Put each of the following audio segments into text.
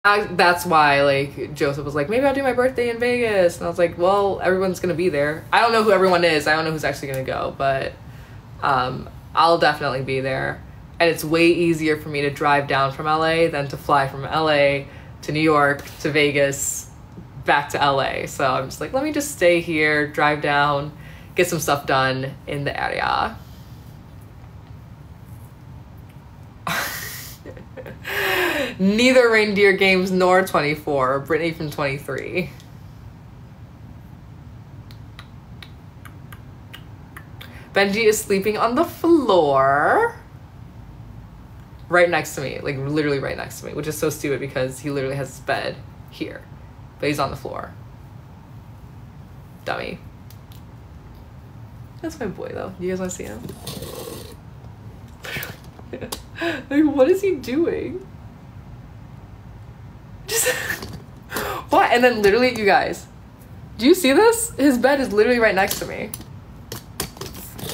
That's why, like, Joseph was like, maybe I'll do my birthday in Vegas. And I was like, well, everyone's going to be there. I don't know who everyone is. I don't know who's actually going to go, but I'll definitely be there. And it's way easier for me to drive down from LA than to fly from LA to New York to Vegas back to LA. So I'm just like, let me just stay here, drive down, get some stuff done in the area. Neither Reindeer Games nor 24. Brittany from 23. Benji is sleeping on the floor right next to me, like literally right next to me, which is so stupid because he literally has his bed here, but he's on the floor. Dummy. That's my boy though. You guys want to see him? Like, what is he doing? Just what? And then literally, you guys, do you see this? His bed is literally right next to me.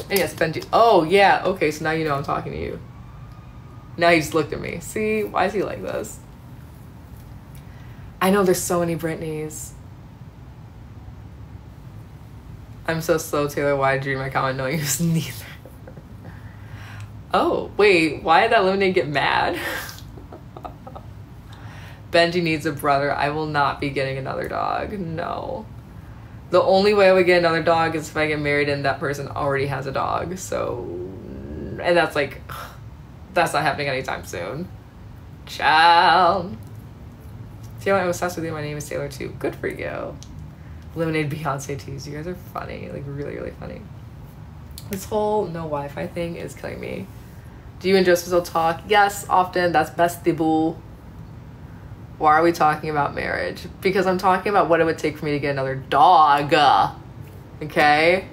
And yes, Benji. Oh yeah, okay, so now you know I'm talking to you. Now he just looked at me. See, why is he like this? I know there's so many Britneys. I'm so slow, Taylor. Why did you read my comment knowing it was neither? Oh, wait, why did that lemonade get mad? Benji needs a brother. I will not be getting another dog. No. The only way I would get another dog is if I get married and that person already has a dog. So, and that's like, that's not happening anytime soon. Child. Taylor, I'm obsessed with you. My name is Taylor too. Good for you. Lemonade Beyonce teas. You guys are funny. Like, really, really funny. This whole no Wi-Fi thing is killing me. Do you and Joseph still talk? Yes, often. That's bestie boo. Why are we talking about marriage? Because I'm talking about what it would take for me to get another dog. Okay?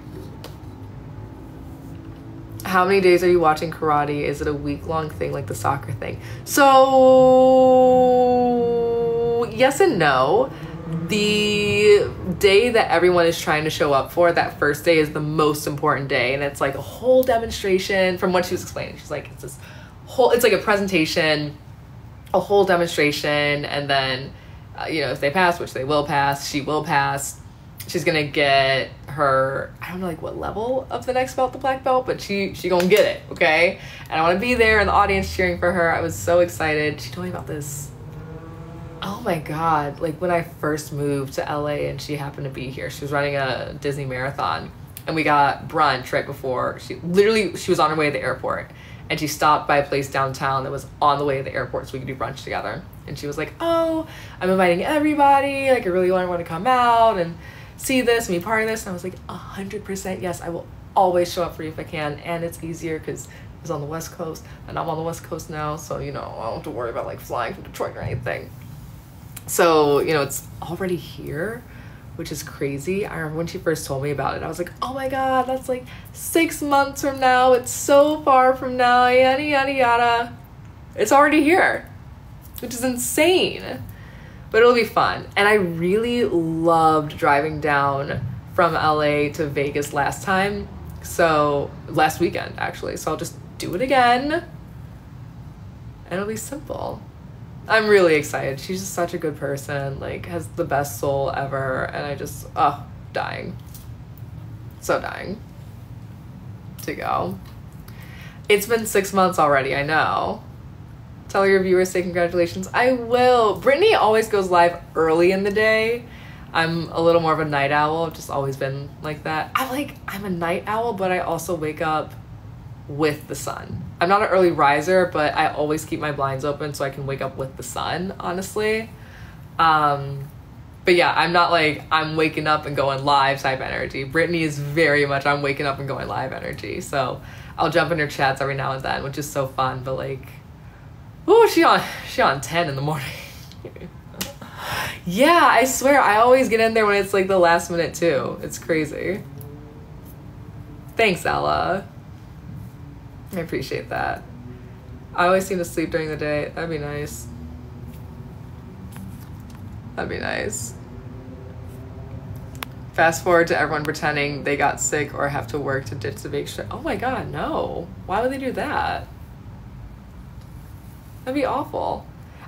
How many days are you watching karate? Is it a week-long thing like the soccer thing? So, yes and no. The day that everyone is trying to show up for, that first day is the most important day. And it's like a whole demonstration from what she was explaining. She's like, it's this whole, it's like a presentation, a whole demonstration. And then, you know, if they pass, which they will pass, she will pass. She's gonna get her, I don't know like what level of the next belt, the black belt, but she gonna get it, okay? And I wanna be there in the audience cheering for her. I was so excited. She told me about this, oh my God, like when I first moved to LA and she happened to be here. She was running a Disney marathon and we got brunch right before. She was on her way to the airport and she stopped by a place downtown that was on the way to the airport so we could do brunch together. And she was like, oh, I'm inviting everybody. Like I really want everyone to come out and see this and be part of this. And I was like, 100% yes, I will always show up for you if I can. And it's easier because it was on the West Coast and I'm on the West Coast now. So, you know, I don't have to worry about like flying from Detroit or anything. So, you know, it's already here, which is crazy. I remember when she first told me about it, I was like, oh my God, that's like 6 months from now. It's so far from now, yada, yada, yada. It's already here, which is insane. But it'll be fun. And I really loved driving down from LA to Vegas last time. So, last weekend, actually. So I'll just do it again. And it'll be simple. I'm really excited. She's just such a good person, like has the best soul ever. And I just, dying. So dying to go. It's been 6 months already, I know. Tell your viewers, say congratulations. I will. Brittany always goes live early in the day. I'm a little more of a night owl. I've just always been like that. I'm a night owl, but I also wake up with the sun. I'm not an early riser, but I always keep my blinds open so I can wake up with the sun, honestly. But yeah, I'm not like I'm waking up and going live type energy. Brittany is very much I'm waking up and going live energy. So I'll jump in her chats every now and then, which is so fun. But like, oh, she on 10 in the morning. Yeah, I swear I always get in there when it's like the last minute too. It's crazy. Thanks, Ella. I appreciate that. I always seem to sleep during the day. That'd be nice. That'd be nice. Fast forward to everyone pretending they got sick or have to work to ditch the vacation. Oh my God, no. Why would they do that? That'd be awful.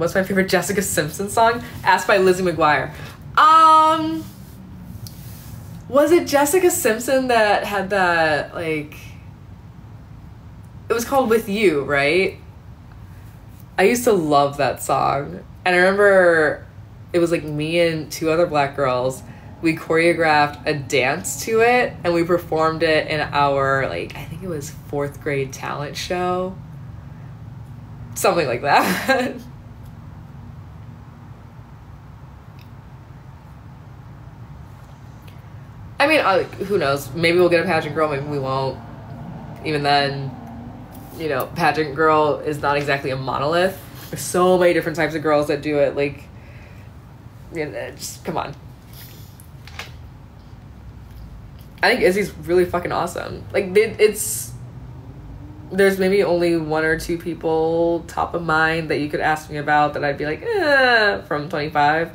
What's my favorite Jessica Simpson song? Asked by Lizzie McGuire. Was it Jessica Simpson that had that, like... It was called With You, right? I used to love that song. And I remember it was like me and 2 other black girls. We choreographed a dance to it, and we performed it in our, like, I think it was 4th grade talent show. Something like that. I mean, who knows? Maybe we'll get a pageant girl, maybe we won't. Even then, you know, pageant girl is not exactly a monolith. There's so many different types of girls that do it. Like, you know, just come on. I think Izzy's really fucking awesome. Like, there's maybe only 1 or 2 people top of mind that you could ask me about that I'd be like, from 25.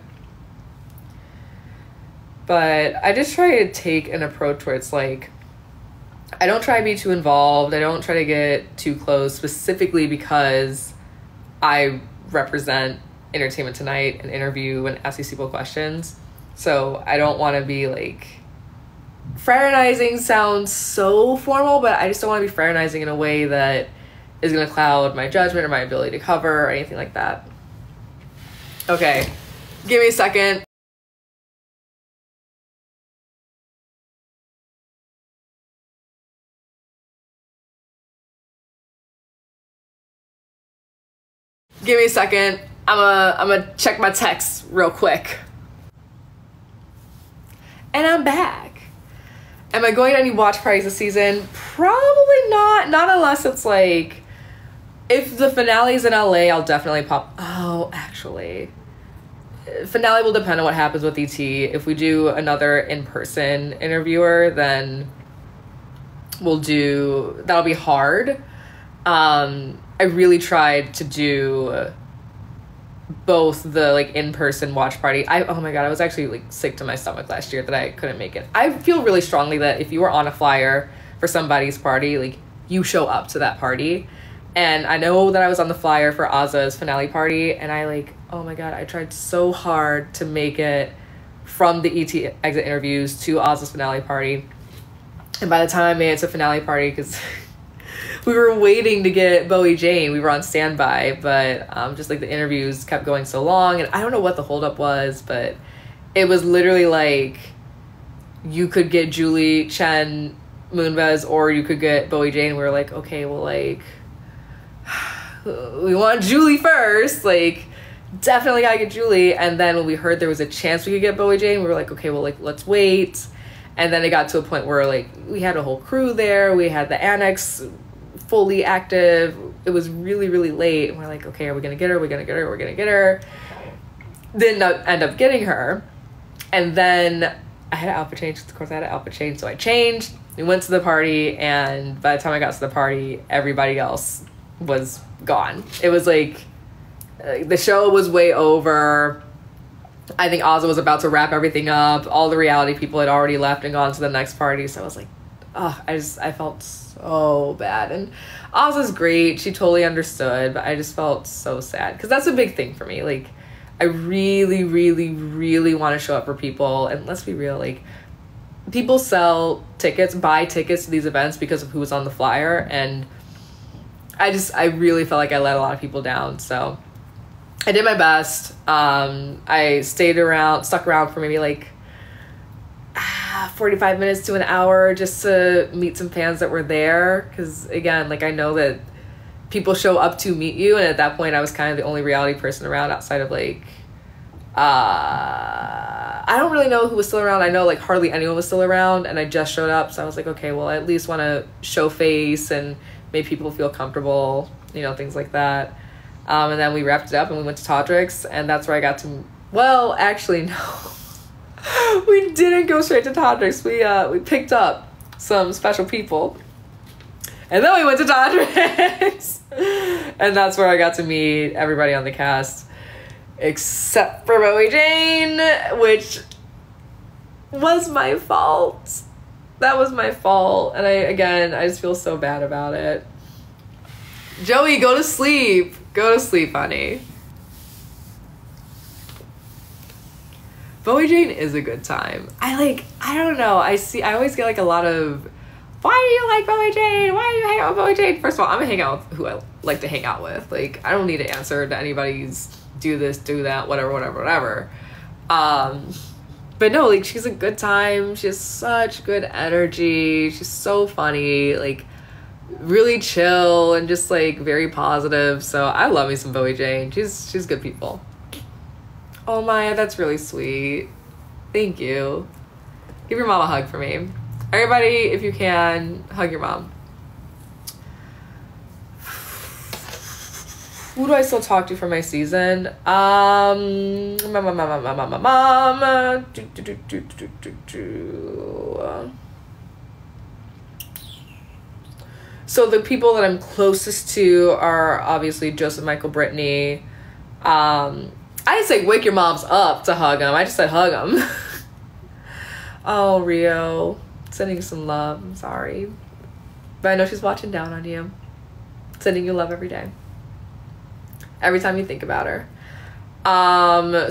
But I just try to take an approach where it's like, I don't try to be too involved. I don't try to get too close, specifically because I represent Entertainment Tonight and interview and ask these people questions. So I don't want to be like... Fraternizing sounds so formal, but I just don't want to be fraternizing in a way that is going to cloud my judgment or my ability to cover or anything like that. Okay, give me a second. Give me a second. I'm gonna check my text real quick. And I'm back. Am I going to any watch parties this season? Probably not. Not unless it's like, if the finale's in LA, I'll definitely pop. Oh, actually, finale will depend on what happens with ET. If we do another in-person interviewer, then that'll be hard. I really tried to do both the like in-person watch party. Oh my god, I was actually like sick to my stomach last year that I couldn't make it. I feel really strongly that if you were on a flyer for somebody's party, like, you show up to that party. And I know that I was on the flyer for Azah's finale party, and I like, oh my god, I tried so hard to make it from the ET exit interviews to Azah's finale party. And by the time I made it to finale party, because we were waiting to get Bowie Jane. We were on standby, but just like the interviews kept going so long, and I don't know what the holdup was, but it was literally like you could get Julie Chen Moonves or you could get Bowie Jane. We were like, okay, well, like, we want Julie first, like, definitely gotta get Julie. And then when we heard there was a chance we could get Bowie Jane, we were like, okay, well, like, let's wait. And then it got to a point where, like, we had a whole crew there, we had the annex fully active. It was really, really late, and we're like, okay, are we gonna get her? We're gonna get her. Didn't end up getting her. And then I had an outfit change. Of course, I had an outfit change, so I changed. We went to the party, and by the time I got to the party, everybody else was gone. It was like the show was way over. I think Azah was about to wrap everything up. All the reality people had already left and gone to the next party, so I was like, I felt so bad. And Azah's great. She totally understood, but I just felt so sad because that's a big thing for me. Like, I really, really, really want to show up for people. And let's be real, like, people buy tickets to these events because of who was on the flyer. And I really felt like I let a lot of people down. So I did my best. I stuck around for maybe like 45 minutes to an hour just to meet some fans that were there. Because again, like, I know that people show up to meet you, and at that point I was kind of the only reality person around outside of like I don't really know who was still around. I know like hardly anyone was still around, and I just showed up, so I was like, okay, well, I at least want to show face and make people feel comfortable, you know, things like that. And then we wrapped it up and we went to Todrick's, and that's where I got to, well, actually, no. We didn't go straight to Todrick's. We picked up some special people, and then we went to Todrick's. And that's where I got to meet everybody on the cast, except for Bowie Jane, which was my fault. That was my fault. And I just feel so bad about it. Joey, go to sleep. Go to sleep, honey. Bowie Jane is a good time. I don't know. I always get like a lot of, why do you like Bowie Jane? Why do you hang out with Bowie Jane? First of all, I'm gonna hang out with who I like to hang out with. Like, I don't need to answer to anybody's do this, do that, whatever. But no, like, she's a good time. She has such good energy. She's so funny, like, really chill and just like very positive. So I love me some Bowie Jane. She's good people. Oh, Maya, that's really sweet. Thank you. Give your mom a hug for me. Everybody, if you can, hug your mom. Who do I still talk to for my season? Mom. So the people that I'm closest to are obviously Joseph, Michael, Brittany. I didn't say wake your moms up to hug them. I just said hug them. Oh, Rio. Sending you some love. I'm sorry. But I know she's watching down on you. Sending you love every day. Every time you think about her.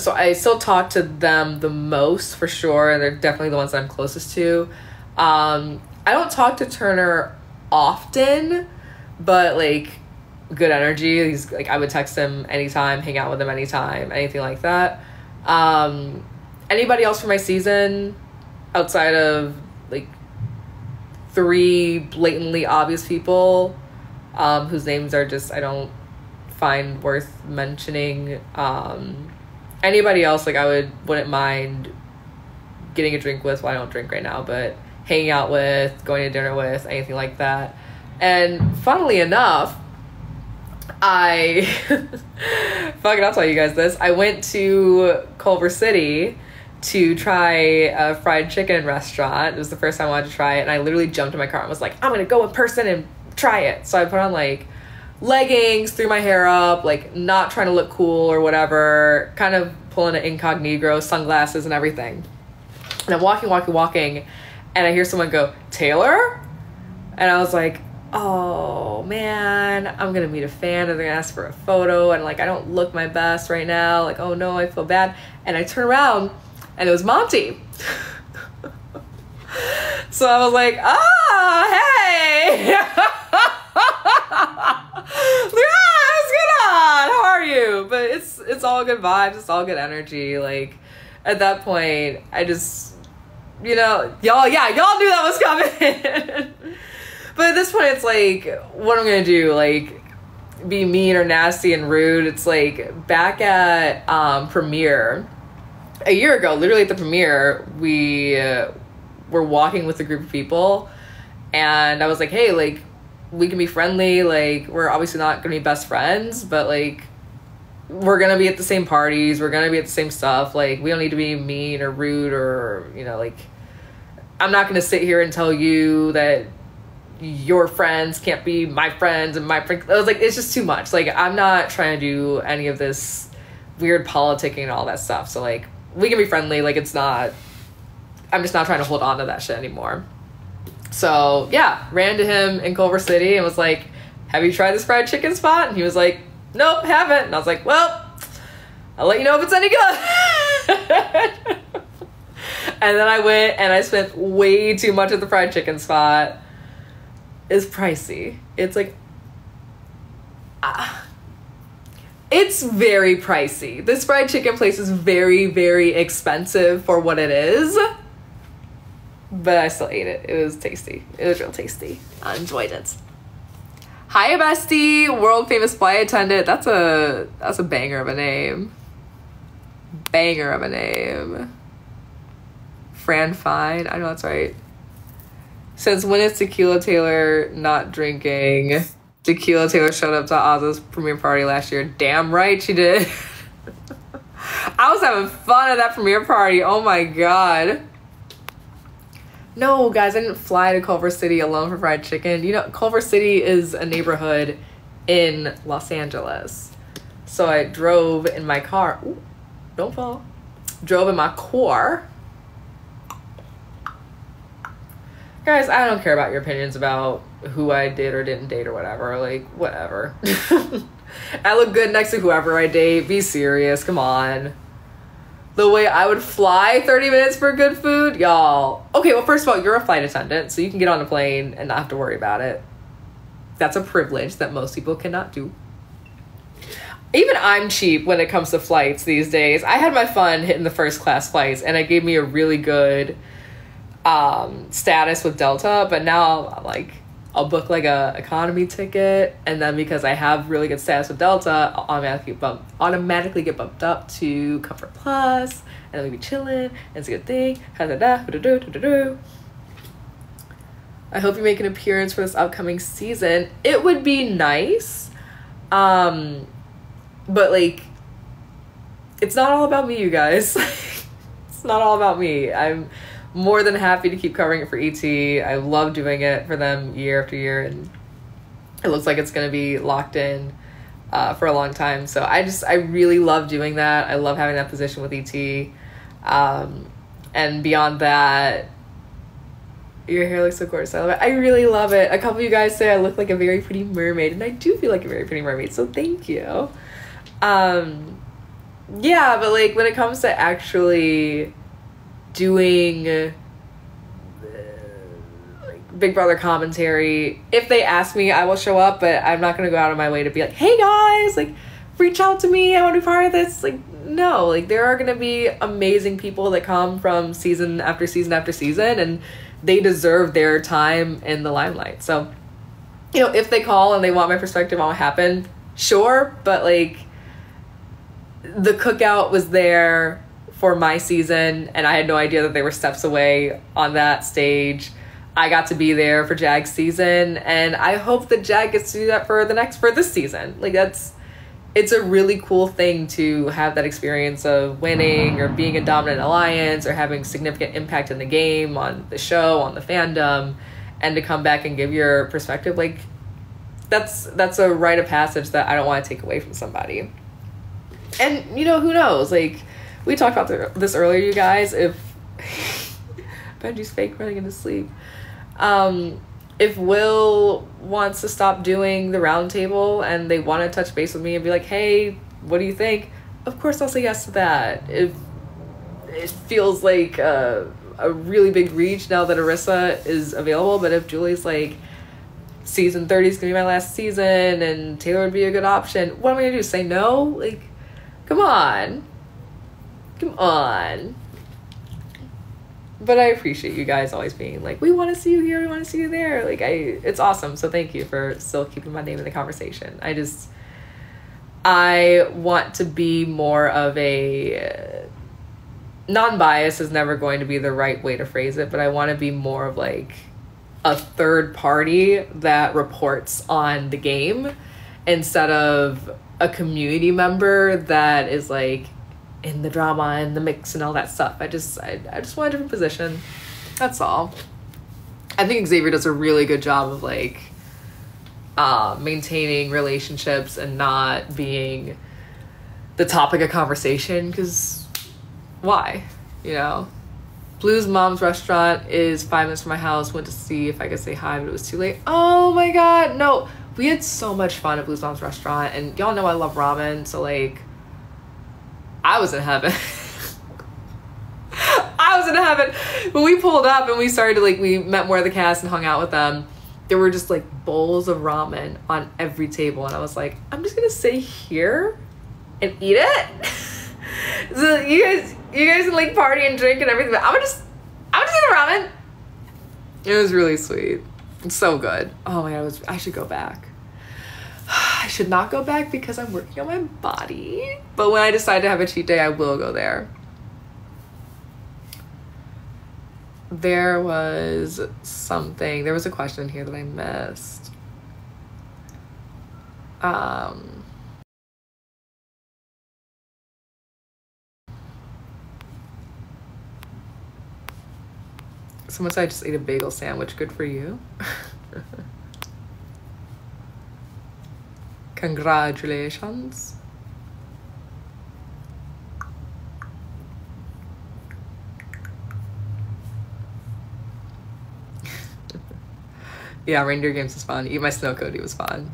So I still talk to them the most, for sure. They're definitely the ones that I'm closest to. I don't talk to Turner often, but like, good energy. He's like, I would text him anytime, hang out with him anytime, anything like that. Anybody else for my season outside of like 3 blatantly obvious people whose names are just I don't find worth mentioning. Anybody else, like, I wouldn't mind getting a drink with. Well, I don't drink right now, but hanging out with, going to dinner with, anything like that. And funnily enough, I'll tell you guys this. I went to Culver City to try a fried chicken restaurant. It was the first time I wanted to try it, and I literally jumped in my car and was like, I'm gonna go in person and try it. So I put on like leggings, threw my hair up, like not trying to look cool or whatever, kind of pulling an incognito, sunglasses and everything. And I'm walking, and I hear someone go, Taylor? And I was like, oh man, I'm gonna meet a fan and they're gonna ask for a photo, and like, I don't look my best right now, like, oh no, I feel bad. And I turn around and it was Monty. So I was like, hey. What's going on? How are you? But it's all good vibes, it's all good energy. Like, at that point, I just, y'all knew that was coming. But at this point, it's like, what am I gonna do? Like, be mean or nasty and rude? It's like, back at Premiere a year ago, literally at the premiere, we were walking with a group of people, and I was like, hey, like, we can be friendly, like, we're obviously not gonna be best friends, but like, we're gonna be at the same parties, we're gonna be at the same stuff, like, we don't need to be mean or rude or, like, I'm not gonna sit here and tell you that your friends can't be my friends and my friends. I was like, it's just too much. Like, I'm not trying to do any of this weird politicking and all that stuff. So like, we can be friendly. Like, I'm just not trying to hold on to that shit anymore. So yeah, ran to him in Culver City and was like, have you tried this fried chicken spot? And he was like, nope, haven't. And I was like, well, I'll let you know if it's any good. And then I went and I spent way too much at the fried chicken spot. It's pricey. It's like, it's very pricey. This fried chicken place is very, very expensive for what it is. But I still ate it. It was tasty. It was real tasty. I enjoyed it. Hi, bestie. World famous flight attendant. That's a banger of a name. Banger of a name. Fran Fine. I know that's right. Since when is Tequila Taylor not drinking? Tequila Taylor showed up to Oz's premiere party last year. Damn right she did. I was having fun at that premiere party. Oh my god. No, guys, I didn't fly to Culver City alone for fried chicken. Culver City is a neighborhood in Los Angeles. So I drove in my car. Ooh, don't fall. Drove in my car. Guys, I don't care about your opinions about who I did or didn't date or whatever. Like, whatever. I look good next to whoever I date. Be serious. Come on. the way I would fly 30 minutes for good food, y'all. Okay, well, first of all, you're a flight attendant, so you can get on a plane and not have to worry about it. That's a privilege that most people cannot do. Even I'm cheap when it comes to flights these days. I had my fun hitting the first class flights, and it gave me a really good status with Delta, but now I'm like, I'll book like a economy ticket, and then because I have really good status with Delta, I'll automatically get bumped up to Comfort Plus, and then we be chilling, and it's a good thing. I hope you make an appearance for this upcoming season. It would be nice, but like, it's not all about me, you guys. It's not all about me. I'm more than happy to keep covering it for ET. I love doing it for them year after year, and it looks like it's going to be locked in for a long time. So I really love doing that. I love having that position with ET. And beyond that, your hair looks so gorgeous. I love it. I really love it. A couple of you guys say I look like a very pretty mermaid, and I do feel like a very pretty mermaid, so thank you. Yeah, but like when it comes to actually doing like Big Brother commentary, if they ask me, I will show up, but I'm not gonna go out of my way to be like, hey guys, like reach out to me, I want to be part of this. Like, no, like there are gonna be amazing people that come from season after season after season, and they deserve their time in the limelight. So, you know, if they call and they want my perspective on what happened, sure, but like the cookout was there for my season, and I had no idea that they were steps away on that stage. I got to be there for Jag's season, and I hope that Jag gets to do that for this season. Like it's a really cool thing to have that experience of winning or being a dominant alliance or having significant impact in the game, on the show, on the fandom, and to come back and give your perspective. Like that's a rite of passage that I don't want to take away from somebody. And, you know, who knows? Like, we talked about this earlier, you guys. If Benji's fake running into sleep. If Will wants to stop doing the round table and they want to touch base with me and be like, hey, what do you think? Of course I'll say yes to that. If it feels like a really big reach now that Arissa is available, but if Julie's like, season 30 is going to be my last season and Taylor would be a good option, what am I going to do? Say no? Like, come on. But I appreciate you guys always being like, we want to see you here, we want to see you there. Like, it's awesome. So thank you for still keeping my name in the conversation. I want to be more of a non-bias is never going to be the right way to phrase it, but I want to be more of like a third party that reports on the game instead of a community member that is like in the drama and the mix and all that stuff. I just want a different position. That's all. I think Xavier does a really good job of like maintaining relationships and not being the topic of conversation, because why? You know, Blue's mom's restaurant is 5 minutes from my house. Went to see if I could say hi, but it was too late. Oh my god, no. We had so much fun at Blue's mom's restaurant, and y'all know I love ramen, so like I was in heaven. I was in heaven. When we pulled up and we started to like, we met more of the cast and hung out with them, there were just like bowls of ramen on every table, and I was like, I'm just gonna sit here and eat it. So you guys can like party and drink and everything, but I'm gonna just eat the ramen. It was really sweet. It's so good. Oh my god, I should go back. I should not go back because I'm working on my body. But when I decide to have a cheat day, I will go there. There was a question here that I missed. Someone said I just ate a bagel sandwich. Good for you. Congratulations. Yeah, reindeer games was fun. Eat My Snow Cody was fun.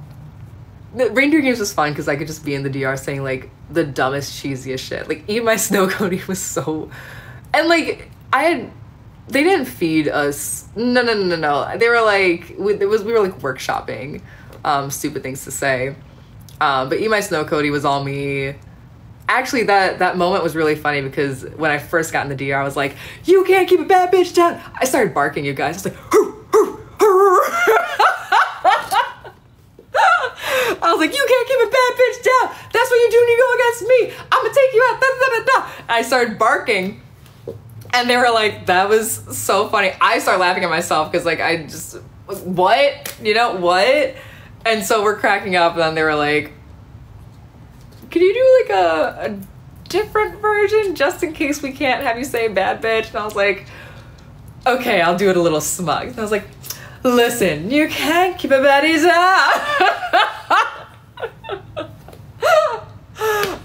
the Reindeer Games was fun because I could just be in the DR saying like the dumbest, cheesiest shit. Like Eat My Snow Cody was so, and like they didn't feed us. No. They were like we were like workshopping, stupid things to say. But Eat My Snow Cody was all me. Actually, that moment was really funny because when I first got in the DR, I was like, "You can't keep a bad bitch down." I started barking, you guys. I was like, "Hoo, hoo, hoo." I was like, "You can't keep a bad bitch down. That's what you do when you go against me. I'm gonna take you out." Da, da, da, da. I started barking, and they were like, "That was so funny." I started laughing at myself because like I just what what, and so we're cracking up, and then they were like, "Can you do like a different version just in case we can't have you say bad bitch?" And I was like, "Okay, I'll do it a little smug." And I was like, "Listen, you can't keep a baddie down."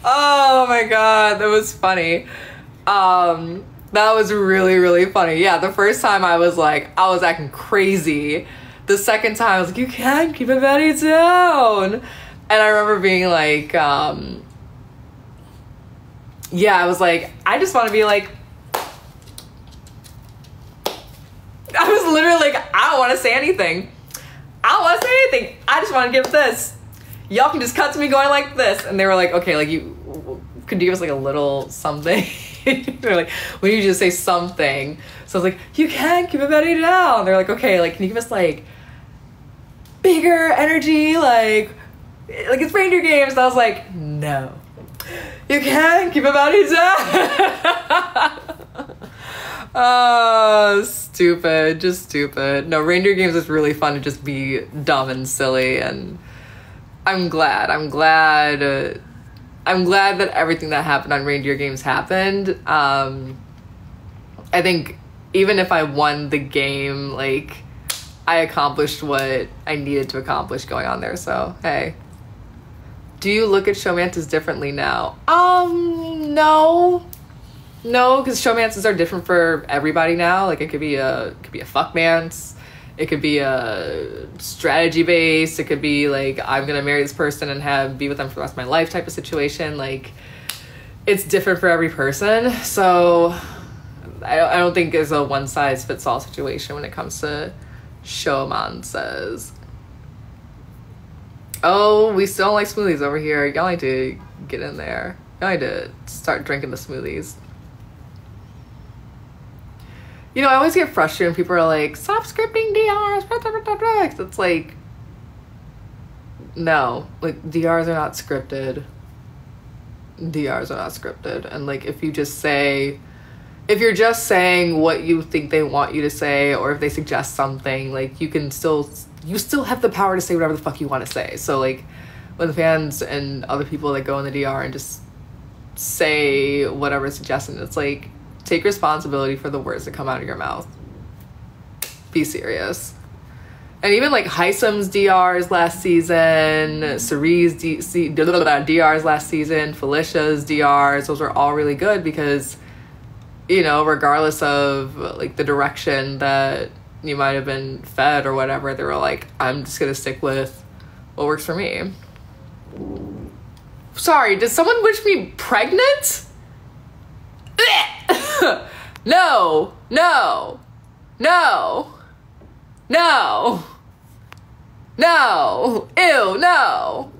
Oh my god, that was funny. That was really, really funny. Yeah, the first time I was acting crazy. The second time I was like, "You can't keep a baddie down." And I remember being like, yeah, I was like, I just want to be like, I was literally like, I don't want to say anything. I don't want to say anything. I just want to give this. Y'all can just cut to me going like this. And they were like, okay, like you could give us like a little something. They're like, we need you to say something. So I was like, "You can't keep a baddie down." They're like, okay, like, can you give us like bigger energy? Like it's Reindeer Games. And I was like, no, you can't keep a baddie down. Oh, stupid, just stupid. No, Reindeer Games is really fun to just be dumb and silly, and I'm glad that everything that happened on Reindeer Games happened. I think even if I won the game, like, I accomplished what I needed to accomplish going on there, so hey. Do you look at showmances differently now? No, because showmances are different for everybody now. Like, it could be a fuckmance, it could be a strategy based, it could be like, I'm gonna marry this person and be with them for the rest of my life type of situation. Like, it's different for every person. So I don't think there's a one size fits all situation when it comes to showmances. Oh, we still don't like smoothies over here. Y'all need to get in there. Y'all need to start drinking the smoothies. You know, I always get frustrated when people are like, "Stop scripting DRs." It's like, no, like, DRs are not scripted. DRs are not scripted. And like, if you're just saying what you think they want you to say, or if they suggest something, like, you still have the power to say whatever the fuck you want to say. So like, when the fans and other people that go in the DR and just say whatever suggestion, it's like, take responsibility for the words that come out of your mouth. Be serious. And even like Hisam's DRs last season, Cerie's DRs last season, Felicia's DRs, those were all really good because, you know, regardless of like the direction that you might have been fed or whatever, they were like, I'm just gonna stick with what works for me. Sorry, did someone wish me pregnant? No, no, no, no, no, ew, no.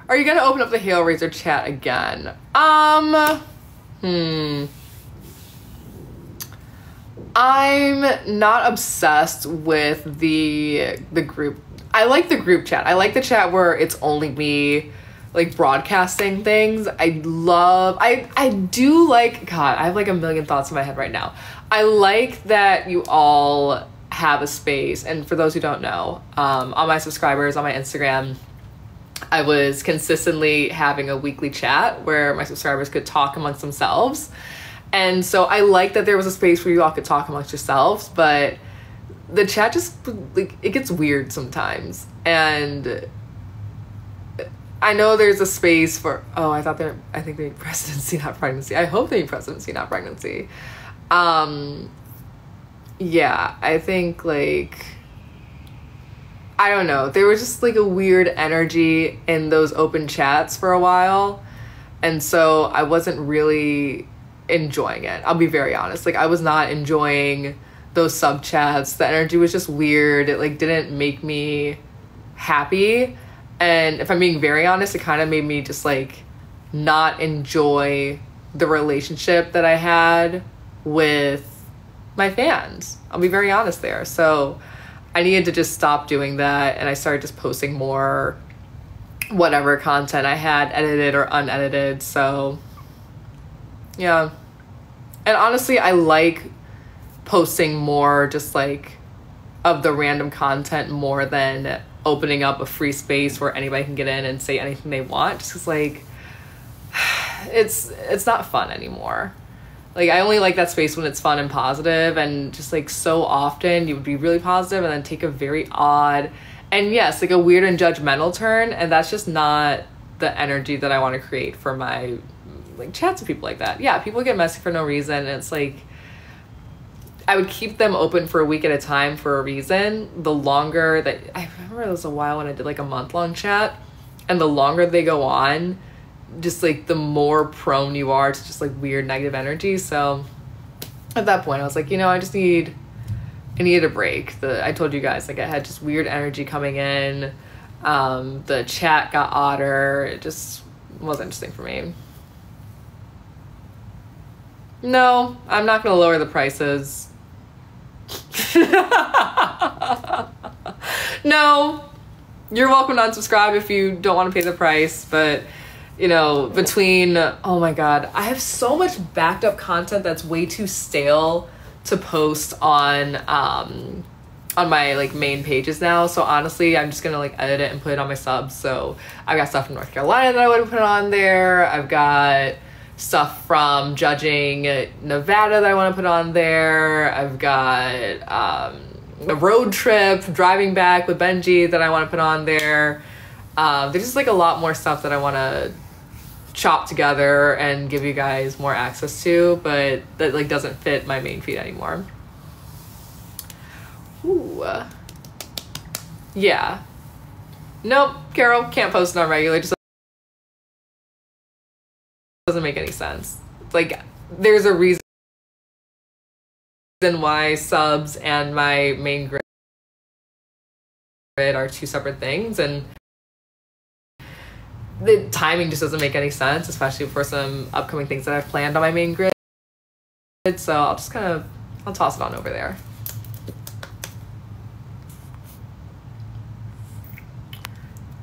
Are you gonna open up the Hailraiser chat again? I'm not obsessed with the group. I like the group chat. I like the chat where it's only me, like, broadcasting things. I do like, God, I have like a million thoughts in my head right now. I like that you all have a space. And for those who don't know, on my subscribers, on my Instagram, I was consistently having a weekly chat where my subscribers could talk amongst themselves. And so I like that there was a space where you all could talk amongst yourselves, but the chat just, like, it gets weird sometimes. And I know there's a space for, I think they need presidency, not pregnancy. I hope they need presidency, not pregnancy. Yeah, I think, like, I don't know. There was just like a weird energy in those open chats for a while. And so I wasn't really enjoying it. I'll be very honest. Like, I was not enjoying those sub chats. The energy was just weird. It like didn't make me happy. And if I'm being very honest, it kind of made me just like not enjoy the relationship that I had with my fans. I'll be very honest there. So I needed to just stop doing that, and I started just posting more whatever content I had, edited or unedited. So yeah. And honestly, I like posting more just like of the random content more than opening up a free space where anybody can get in and say anything they want, just because like it's not fun anymore. Like, I only like that space when it's fun and positive, and just like so often you would be really positive and then take a very odd and yes, like a weird and judgmental turn, and that's just not the energy that I want to create for my like chats with people like that. Yeah, people get messy for no reason, and it's like I would keep them open for a week at a time for a reason. The longer that I remember, it was a while when I did like a month-long chat, and the longer they go on, just like the more prone you are to just like weird negative energy. So at that point I was like, you know, I needed a break. I told you guys, like, I had just weird energy coming in. The chat got odder. It just wasn't interesting for me. No, I'm not gonna lower the prices. No, you're welcome to unsubscribe if you don't want to pay the price, but you know, between, oh my god, I have so much backed up content that's way too stale to post on my like main pages now. So honestly, I'm just gonna like edit it and put it on my subs. So I've got stuff from North Carolina that I would have put on there. I've got stuff from judging Nevada that I want to put on there. I've got a road trip driving back with Benji that I want to put on there. There's just like a lot more stuff that I want to chop together and give you guys more access to, but that like doesn't fit my main feed anymore. Ooh. Yeah. Nope, Carol, can't post on regular. Just doesn't make any sense. Like, there's a reason why subs and my main grid are two separate things, and the timing just doesn't make any sense, especially for some upcoming things that I've planned on my main grid. So I'll just I'll toss it on over there.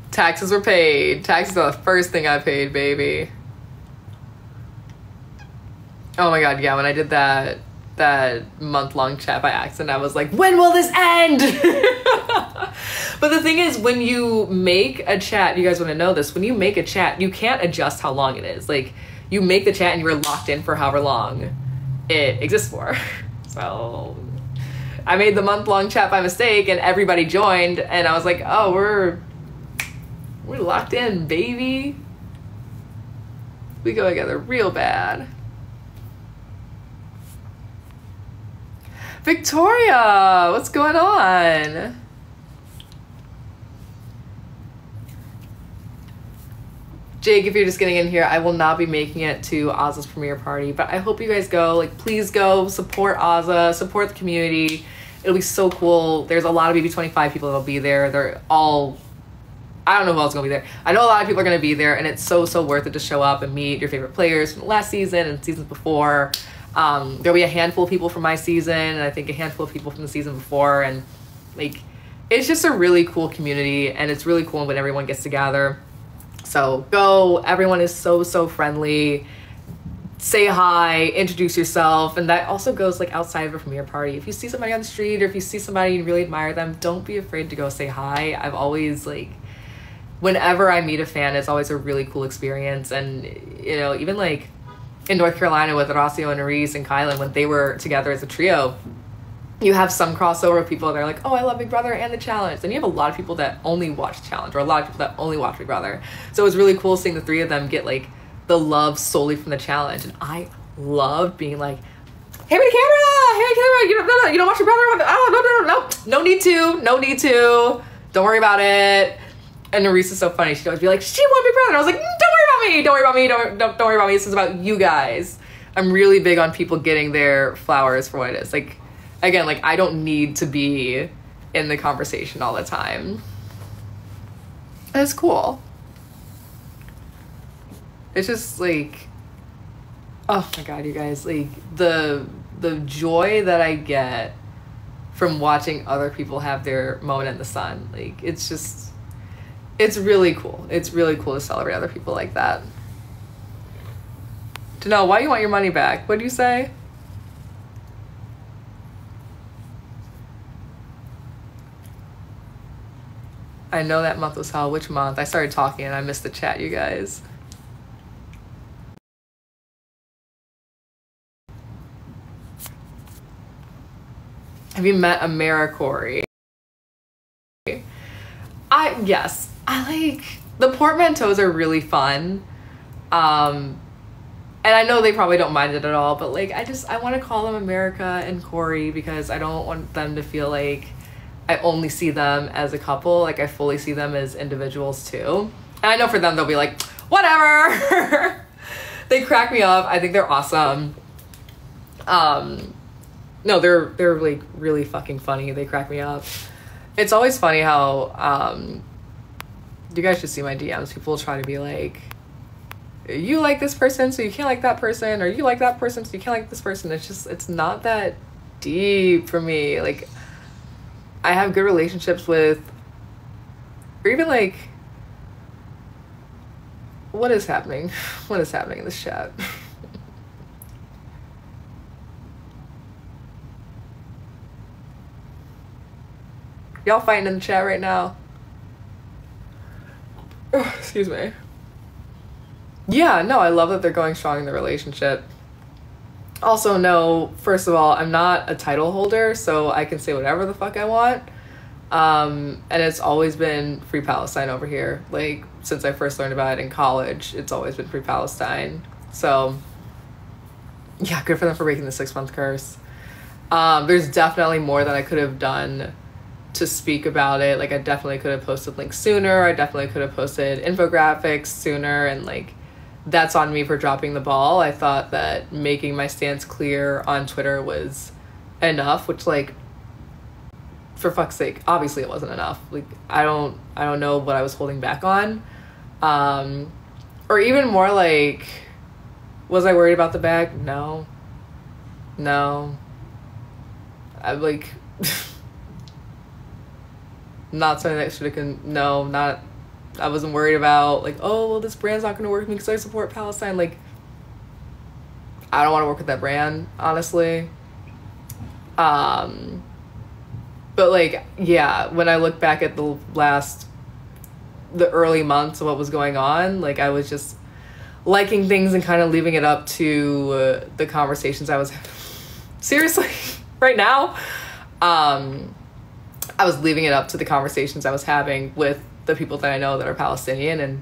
Taxes were paid. Taxes are the first thing I paid, baby. Oh my god, yeah, when I did that month-long chat by accident, I was like, when will this end? But the thing is, when you make a chat, you guys want to know this, when you make a chat, you can't adjust how long it is. Like, you make the chat and you're locked in for however long it exists for. So I made the month-long chat by mistake and everybody joined, and I was like, oh, we're locked in, baby. We go together real bad. Victoria, what's going on? Jake, if you're just getting in here, I will not be making it to Ozza's premiere party, but I hope you guys go. Like, please go support Ozza, support the community. It'll be so cool. There's a lot of BB25 people that'll be there. They're all, I don't know who else is gonna be there. I know a lot of people are gonna be there, and it's so worth it to show up and meet your favorite players from last season and seasons before. There'll be a handful of people from my season, and I think a handful of people from the season before, and like, it's just a really cool community, and it's really cool when everyone gets together. So go, everyone is so friendly. Say hi, introduce yourself, and that also goes like outside of a premiere party. If you see somebody on the street, or if you see somebody and you really admire them, don't be afraid to go say hi. I've always, like, whenever I meet a fan, it's always a really cool experience. And you know, even like in North Carolina with Horacio and Aris and Kylan, when they were together as a trio, you have some crossover of people that are like, oh, I love Big Brother and the Challenge. And you have a lot of people that only watch the Challenge, or a lot of people that only watch Big Brother. So it was really cool seeing the three of them get like the love solely from the Challenge. And I loved being like, hey, the camera, you don't watch Big Brother? Oh, no, no need to. don't worry about it. And Nerisse is so funny. She'd always be like, she won Big Brother. And I was like, don't worry about me. Don't worry about me. Don't worry about me. This is about you guys. I'm really big on people getting their flowers for what it is. Like, again, like, I don't need to be in the conversation all the time. And it's cool. It's just like, oh my God, you guys, like the joy that I get from watching other people have their moment in the sun. Like, it's really cool. It's really cool to celebrate other people like that. Janelle, why do you want your money back? What do you say? I know that month was hell. Which month? I started talking and I missed the chat, you guys. Have you met AmeriCorey? Yes. I like, the portmanteaus are really fun. And I know they probably don't mind it at all, but like, I want to call them America and Corey because I don't want them to feel like I only see them as a couple. Like, I fully see them as individuals too. And I know for them, they'll be like, whatever. They crack me up. I think they're awesome. No, they're like really fucking funny. They crack me up. It's always funny how, you guys should see my DMs. People try to be like, you like this person, so you can't like that person, or you like that person, so you can't like this person. It's just, it's not that deep for me. Like, I have good relationships with, or even like, what is happening? What is happening in this chat? Y'all fighting in the chat right now? Oh, excuse me. Yeah, no, I love that they're going strong in the relationship. Also, no, first of all, I'm not a title holder, so I can say whatever the fuck I want. And it's always been Free Palestine over here. Like, since I first learned about it in college, it's always been Free Palestine. So, yeah, good for them for breaking the 6-month curse. There's definitely more that I could have done to speak about it. Like, I definitely could have posted links sooner. I definitely could have posted infographics sooner, and like, that's on me for dropping the ball. I thought that making my stance clear on Twitter was enough, which, like, for fuck's sake, obviously it wasn't enough. Like, I don't know what I was holding back on. Or even more like, was I worried about the bag? No. I'm like, not something that should have I wasn't worried about, like, oh, well, this brand's not going to work with me because I support Palestine. Like, I don't want to work with that brand, honestly. But, like, yeah, when I look back at the early months of what was going on, like, I was just liking things and kind of leaving it up to the conversations I was seriously, right now, I was leaving it up to the conversations I was having with the people that I know that are Palestinian, and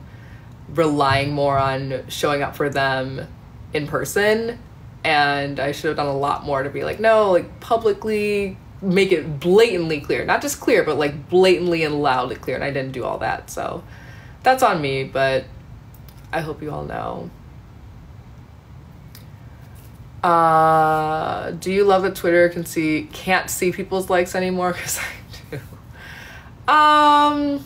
relying more on showing up for them in person. And I should have done a lot more to be like, no, like, publicly make it blatantly clear, not just clear, but like blatantly and loudly clear. And I didn't do all that, so that's on me, but I hope you all know. Do you love that Twitter can't see people's likes anymore? Because I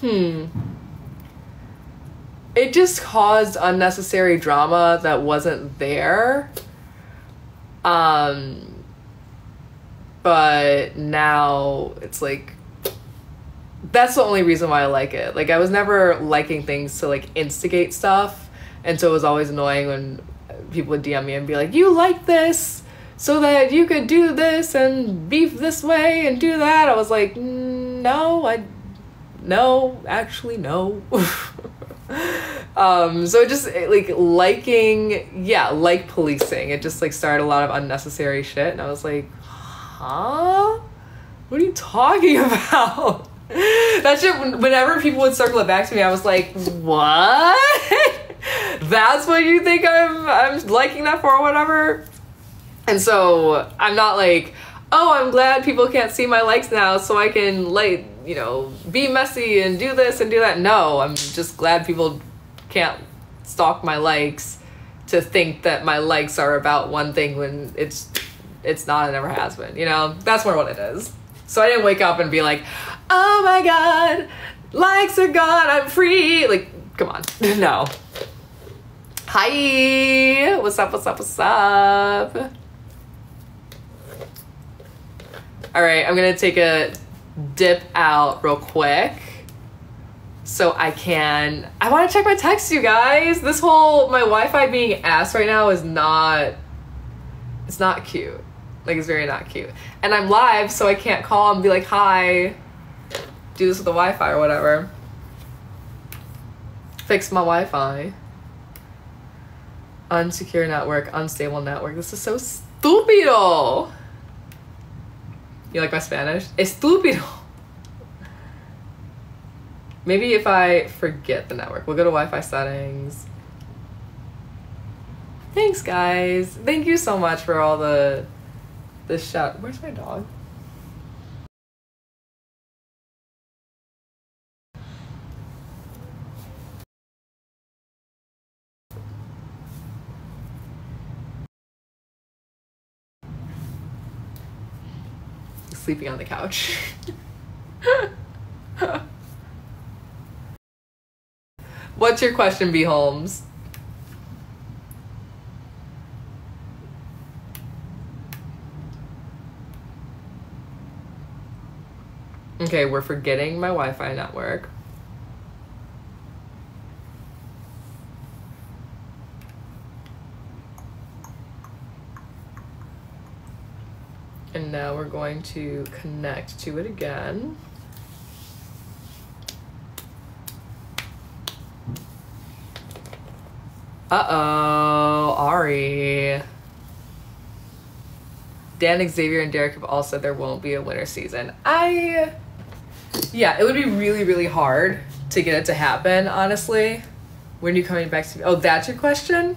do. It just caused unnecessary drama that wasn't there. But now it's like, that's the only reason why I like it. Like, I was never liking things to like instigate stuff, and so it was always annoying when people would DM me and be like, you like this so that you could do this and beef this way and do that. I was like, no, actually no. So it just, like, like policing, it just like started a lot of unnecessary shit, and I was like, huh? What are you talking about? That shit, whenever people would circle it back to me, I was like, what? That's what you think I'm liking that for, or whatever? And so I'm not like, oh, I'm glad people can't see my likes now so I can, like, you know, be messy and do this and do that. No, I'm just glad people can't stalk my likes to think that my likes are about one thing when it's not, it never has been, you know? That's more what it is. So I didn't wake up and be like, oh my God, likes are gone, I'm free. Like, come on. No. Hi. What's up, what's up, what's up? All right, I'm gonna take a dip out real quick so I wanna check my text, you guys. This whole, my Wi-Fi being ass right now is not, it's not cute. Like, it's very not cute. And I'm live, so I can't call and be like, hi, do this with the Wi-Fi or whatever. Fix my Wi-Fi. Unsecure network, unstable network. This is so stupido. You like my Spanish? Estúpido. Maybe if I forget the network, we'll go to Wi-Fi settings. Thanks, guys. Thank you so much for all the shout. Where's my dog? Sleeping on the couch. What's your question, B. Holmes? Okay, we're forgetting my Wi-Fi network. And now we're going to connect to it again. Uh-oh, Ari. Dan, Xavier, and Derek have all said there won't be a winter season. Yeah, it would be really, really hard to get it to happen, honestly. When are you coming back to me? Oh, that's your question?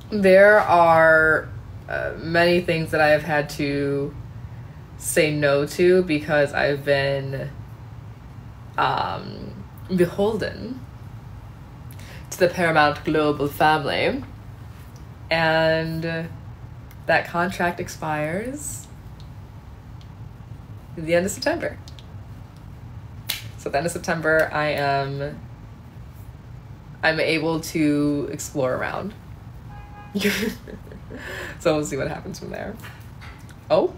There are many things that I have had to say no to because I've been beholden to the Paramount Global family, and that contract expires at the end of September. So at the end of September, I'm able to explore around. So we'll see what happens from there. Oh,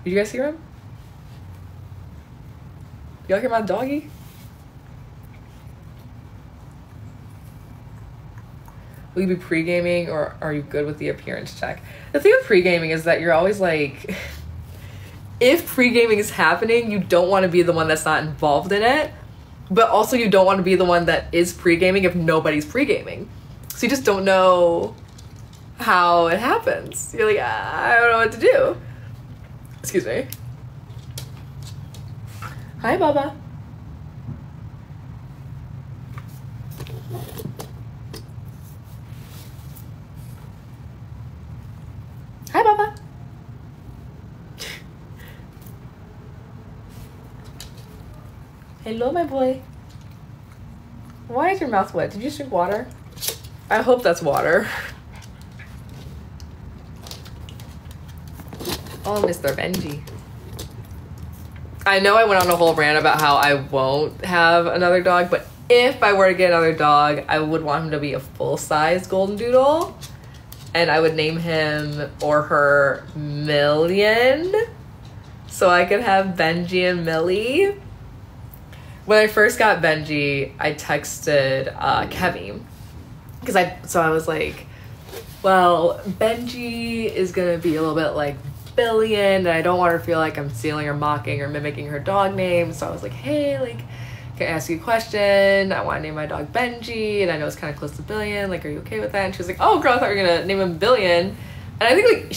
did you guys hear him? Y'all hear my doggy? Will you be pre-gaming or are you good with the appearance check? The thing with pre-gaming is that you're always like, if pre-gaming is happening, you don't want to be the one that's not involved in it, but also you don't want to be the one that is pre-gaming if nobody's pre-gaming. So you just don't know how it happens. You're like, I don't know what to do. Excuse me. Hi, Baba. Hi, Baba. Hello, my boy. Why is your mouth wet? Did you drink water? I hope that's water. Oh, Mr. Benji. I know I went on a whole rant about how I won't have another dog, but if I were to get another dog, I would want him to be a full-size golden doodle. And I would name him or her Million, so I could have Benji and Millie. When I first got Benji, I texted Kevin. So I was like, well, Benji is gonna be a little bit like Billion, and I don't want her to feel like I'm stealing or mocking or mimicking her dog name. So I was like, hey, like, can I ask you a question? I want to name my dog Benji, and I know it's kind of close to Billion. Like, are you okay with that? And she was like, oh, girl, I thought you were gonna name him Billion. And I think like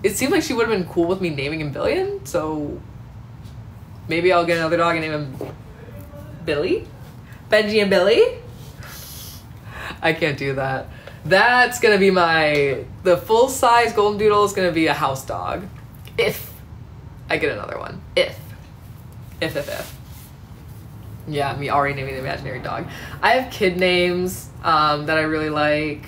it seemed like she would have been cool with me naming him Billion. So maybe I'll get another dog and name him Billy, Benji and Billy. I can't do that. That's gonna be the full size golden doodle is gonna be a house dog. If I get another one. If. Yeah, me already naming the imaginary dog. I have kid names that I really like.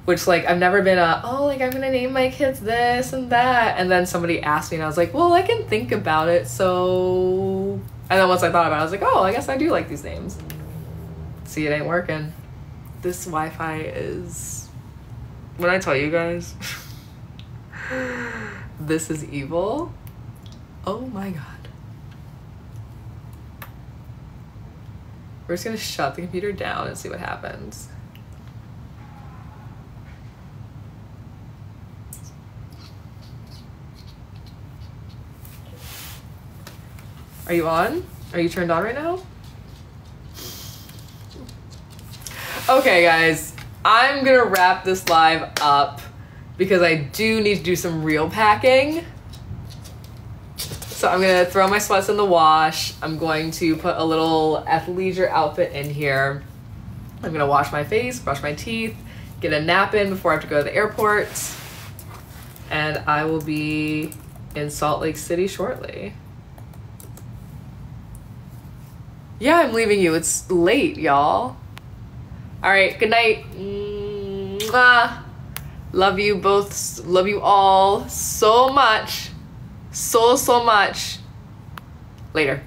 Which, like, I've never been I'm gonna name my kids this and that. And then somebody asked me and I was like, well, I can think about it, so... And then once I thought about it, I was like, oh, I guess I do like these names. See, it ain't working. This Wi-Fi is... When I tell you guys, this is evil. Oh my God. We're just gonna shut the computer down and see what happens. Are you on? Are you turned on right now? Okay, guys, I'm gonna wrap this live up because I do need to do some real packing. So I'm gonna throw my sweats in the wash. I'm going to put a little athleisure outfit in here. I'm gonna wash my face, brush my teeth, get a nap in before I have to go to the airport. And I will be in Salt Lake City shortly. Yeah, I'm leaving you. It's late, y'all. All right, good night. Mwah. Love you both. Love you all so much. So much. Later.